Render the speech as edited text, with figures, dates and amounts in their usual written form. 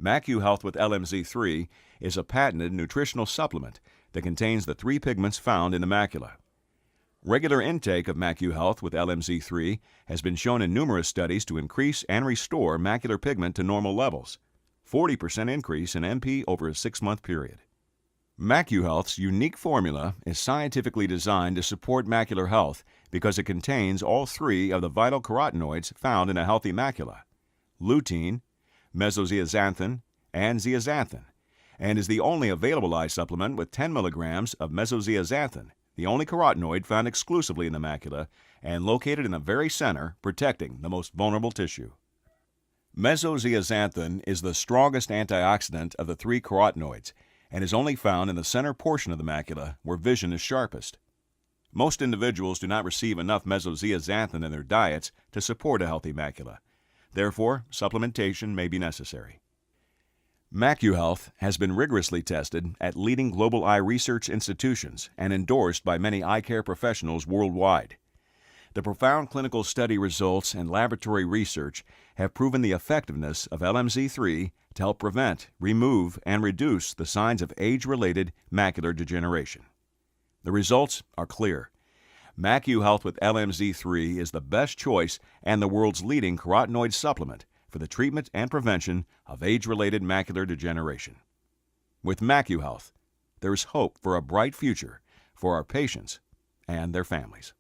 MacuHealth with LMZ3 is a patented nutritional supplement that contains the 3 pigments found in the macula. Regular intake of MacuHealth with LMZ3 has been shown in numerous studies to increase and restore macular pigment to normal levels, 40% increase in MP over a 6-month period. MacuHealth's unique formula is scientifically designed to support macular health because it contains all 3 of the vital carotenoids found in a healthy macula: lutein, mesozeaxanthin, and zeaxanthin, and is the only available eye supplement with 10 milligrams of mesozeaxanthin, the only carotenoid found exclusively in the macula and located in the very center, protecting the most vulnerable tissue. Mesozeaxanthin is the strongest antioxidant of the 3 carotenoids and is only found in the center portion of the macula where vision is sharpest. Most individuals do not receive enough mesozeaxanthin in their diets to support a healthy macula. Therefore, supplementation may be necessary. MacuHealth has been rigorously tested at leading global eye research institutions and endorsed by many eye care professionals worldwide. The profound clinical study results and laboratory research have proven the effectiveness of LMZ3 to help prevent, remove, and reduce the signs of age-related macular degeneration. The results are clear. MacuHealth with LMZ3 is the best choice and the world's leading carotenoid supplement for the treatment and prevention of age-related macular degeneration. With MacuHealth, there is hope for a bright future for our patients and their families.